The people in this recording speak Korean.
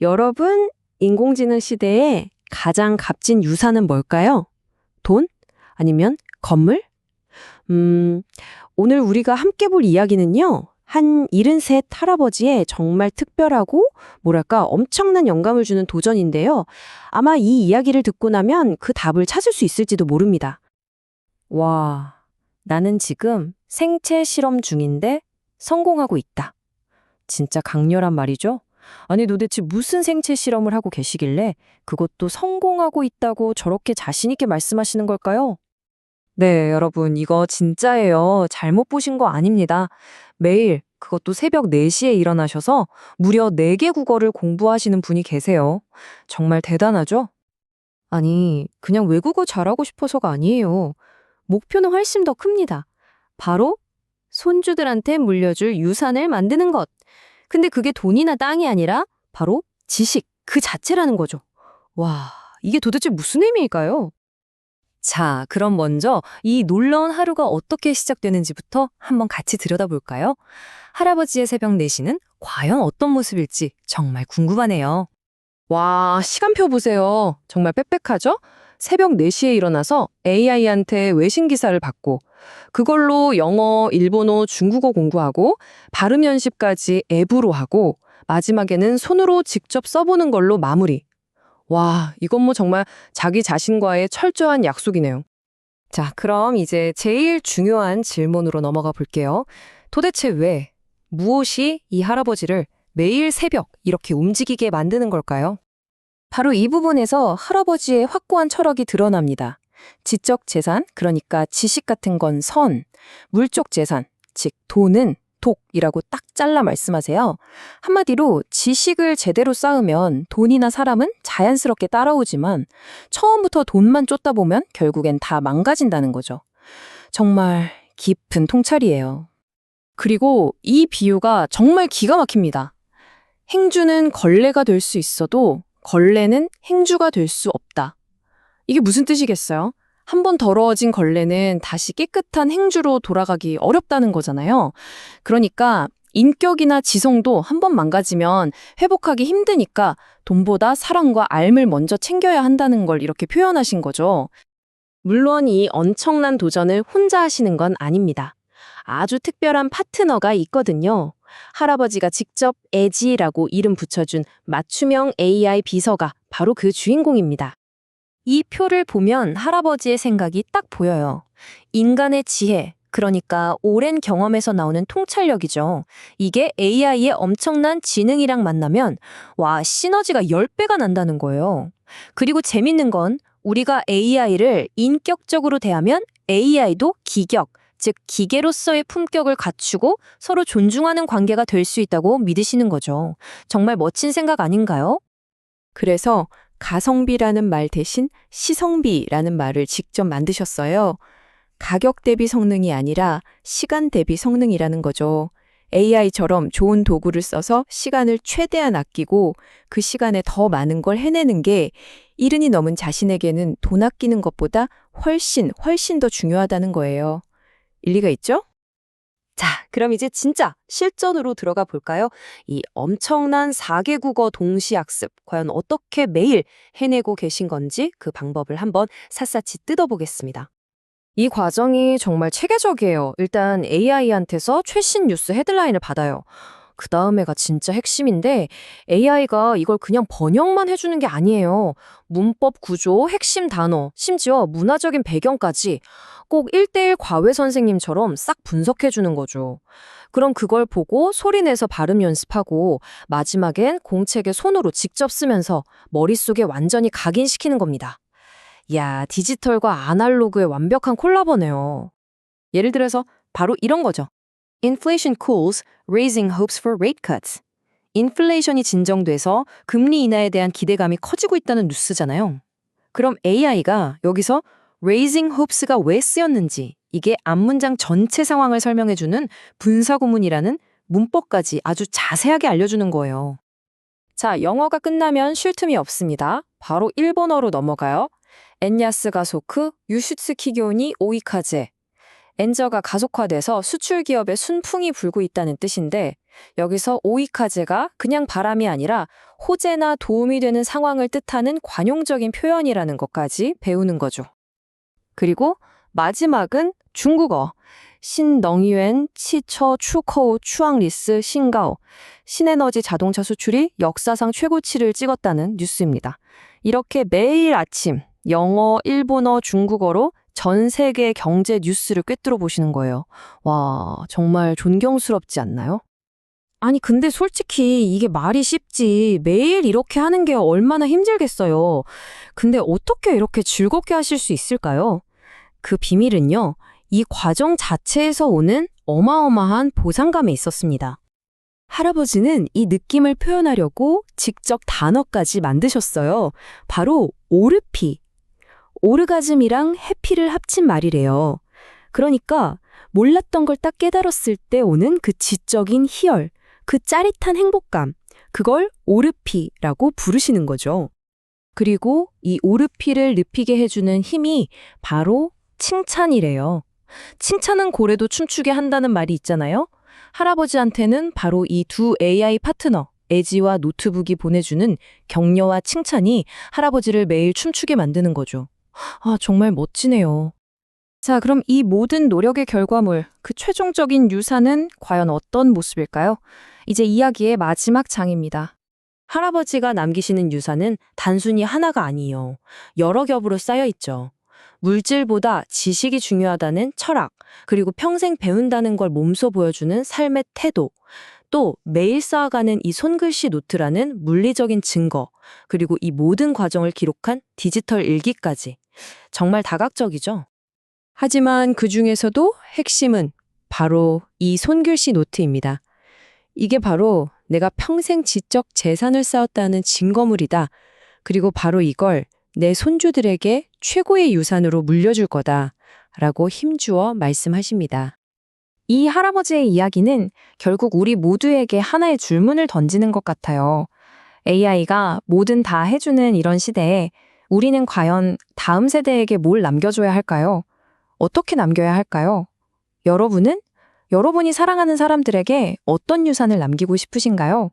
여러분, 인공지능 시대에 가장 값진 유산은 뭘까요? 돈? 아니면 건물? 오늘 우리가 함께 볼 이야기는요. 한 73 할아버지의 정말 특별하고 뭐랄까 엄청난 영감을 주는 도전인데요. 아마 이 이야기를 듣고 나면 그 답을 찾을 수 있을지도 모릅니다. 와, 나는 지금 생체 실험 중인데 성공하고 있다. 진짜 강렬한 말이죠? 아니 도대체 무슨 생체 실험을 하고 계시길래 그것도 성공하고 있다고 저렇게 자신 있게 말씀하시는 걸까요? 네, 여러분, 이거 진짜예요. 잘못 보신 거 아닙니다. 매일, 그것도 새벽 4시에 일어나셔서 무려 4개 국어를 공부하시는 분이 계세요. 정말 대단하죠? 아니, 그냥 외국어 잘하고 싶어서가 아니에요. 목표는 훨씬 더 큽니다. 바로 손주들한테 물려줄 유산을 만드는 것. 근데 그게 돈이나 땅이 아니라 바로 지식 그 자체라는 거죠. 와, 이게 도대체 무슨 의미일까요? 자, 그럼 먼저 이 놀라운 하루가 어떻게 시작되는지부터 한번 같이 들여다볼까요? 할아버지의 새벽 4시는 과연 어떤 모습일지 정말 궁금하네요. 와, 시간표 보세요. 정말 빽빽하죠? 새벽 4시에 일어나서 AI한테 외신 기사를 받고 그걸로 영어, 일본어, 중국어 공부하고 발음 연습까지 앱으로 하고 마지막에는 손으로 직접 써보는 걸로 마무리. 와, 이건 뭐 정말 자기 자신과의 철저한 약속이네요. 자, 그럼 이제 제일 중요한 질문으로 넘어가 볼게요. 도대체 왜, 무엇이 이 할아버지를 매일 새벽 이렇게 움직이게 만드는 걸까요? 바로 이 부분에서 할아버지의 확고한 철학이 드러납니다. 지적 재산, 그러니까 지식 같은 건 선, 물적 재산, 즉 돈은 독이라고 딱 잘라 말씀하세요. 한마디로 지식을 제대로 쌓으면 돈이나 사람은 자연스럽게 따라오지만 처음부터 돈만 쫓다 보면 결국엔 다 망가진다는 거죠. 정말 깊은 통찰이에요. 그리고 이 비유가 정말 기가 막힙니다. 행주는 걸레가 될 수 있어도 걸레는 행주가 될 수 없다. 이게 무슨 뜻이겠어요? 한 번 더러워진 걸레는 다시 깨끗한 행주로 돌아가기 어렵다는 거잖아요. 그러니까 인격이나 지성도 한 번 망가지면 회복하기 힘드니까 돈보다 사랑과 알을 먼저 챙겨야 한다는 걸 이렇게 표현하신 거죠. 물론 이 엄청난 도전을 혼자 하시는 건 아닙니다. 아주 특별한 파트너가 있거든요. 할아버지가 직접 애지라고 이름 붙여준 맞춤형 AI 비서가 바로 그 주인공입니다. 이 표를 보면 할아버지의 생각이 딱 보여요. 인간의 지혜, 그러니까 오랜 경험에서 나오는 통찰력이죠. 이게 AI의 엄청난 지능이랑 만나면 와, 시너지가 10배가 난다는 거예요. 그리고 재밌는 건 우리가 AI를 인격적으로 대하면 AI도 기격, 즉 기계로서의 품격을 갖추고 서로 존중하는 관계가 될 수 있다고 믿으시는 거죠. 정말 멋진 생각 아닌가요? 그래서 가성비라는 말 대신 시성비라는 말을 직접 만드셨어요. 가격 대비 성능이 아니라 시간 대비 성능이라는 거죠. AI처럼 좋은 도구를 써서 시간을 최대한 아끼고 그 시간에 더 많은 걸 해내는 게 이른이 넘은 자신에게는 돈 아끼는 것보다 훨씬 더 중요하다는 거예요. 일리가 있죠? 자, 그럼 이제 진짜 실전으로 들어가 볼까요? 이 엄청난 4개 국어 동시 학습, 과연 어떻게 매일 해내고 계신 건지 그 방법을 한번 샅샅이 뜯어보겠습니다. 이 과정이 정말 체계적이에요. 일단 AI한테서 최신 뉴스 헤드라인을 받아요. 그 다음에가 진짜 핵심인데 AI가 이걸 그냥 번역만 해주는 게 아니에요. 문법 구조, 핵심 단어, 심지어 문화적인 배경까지 꼭 1:1 과외 선생님처럼 싹 분석해주는 거죠. 그럼 그걸 보고 소리내서 발음 연습하고 마지막엔 공책에 손으로 직접 쓰면서 머릿속에 완전히 각인시키는 겁니다. 이야, 디지털과 아날로그의 완벽한 콜라보네요. 예를 들어서 바로 이런 거죠. Inflation cools, raising hopes for rate cuts. 인플레이션이 진정돼서 금리 인하에 대한 기대감이 커지고 있다는 뉴스잖아요. 그럼 AI가 여기서 raising hopes가 왜 쓰였는지, 이게 앞문장 전체 상황을 설명해주는 분사구문이라는 문법까지 아주 자세하게 알려주는 거예요. 자, 영어가 끝나면 쉴 틈이 없습니다. 바로 일본어로 넘어가요. 엔야스 가소크, 유슈츠 키교니 오이카제. 엔저가 가속화돼서 수출 기업에 순풍이 불고 있다는 뜻인데 여기서 오이카제가 그냥 바람이 아니라 호재나 도움이 되는 상황을 뜻하는 관용적인 표현이라는 것까지 배우는 거죠. 그리고 마지막은 중국어. 신能源 치처 추커우 추앙리스 신가오. 신에너지 자동차 수출이 역사상 최고치를 찍었다는 뉴스입니다. 이렇게 매일 아침 영어, 일본어, 중국어로 전 세계 경제 뉴스를 꿰뚫어 보시는 거예요. 와, 정말 존경스럽지 않나요? 아니, 근데 솔직히 이게 말이 쉽지. 매일 이렇게 하는 게 얼마나 힘들겠어요. 근데 어떻게 이렇게 즐겁게 하실 수 있을까요? 그 비밀은요, 이 과정 자체에서 오는 어마어마한 보상감에 있었습니다. 할아버지는 이 느낌을 표현하려고 직접 단어까지 만드셨어요. 바로 오르피. 오르가즘이랑 해피를 합친 말이래요. 그러니까 몰랐던 걸 딱 깨달았을 때 오는 그 지적인 희열, 그 짜릿한 행복감, 그걸 오르피라고 부르시는 거죠. 그리고 이 오르피를 느끼게 해주는 힘이 바로 칭찬이래요. 칭찬은 고래도 춤추게 한다는 말이 있잖아요. 할아버지한테는 바로 이 두 AI 파트너, 에지와 노트북이 보내주는 격려와 칭찬이 할아버지를 매일 춤추게 만드는 거죠. 아, 정말 멋지네요. 자, 그럼 이 모든 노력의 결과물, 그 최종적인 유산은 과연 어떤 모습일까요? 이제 이야기의 마지막 장입니다. 할아버지가 남기시는 유산은 단순히 하나가 아니에요. 여러 겹으로 쌓여 있죠. 물질보다 지식이 중요하다는 철학, 그리고 평생 배운다는 걸 몸소 보여주는 삶의 태도, 또 매일 쌓아가는 이 손글씨 노트라는 물리적인 증거, 그리고 이 모든 과정을 기록한 디지털 일기까지. 정말 다각적이죠? 하지만 그 중에서도 핵심은 바로 이 손글씨 노트입니다. 이게 바로 내가 평생 지적 재산을 쌓았다는 증거물이다. 그리고 바로 이걸 내 손주들에게 최고의 유산으로 물려줄 거다. 라고 힘주어 말씀하십니다. 이 할아버지의 이야기는 결국 우리 모두에게 하나의 질문을 던지는 것 같아요. AI가 뭐든 다 해주는 이런 시대에 우리는 과연 다음 세대에게 뭘 남겨줘야 할까요? 어떻게 남겨야 할까요? 여러분은? 여러분이 사랑하는 사람들에게 어떤 유산을 남기고 싶으신가요?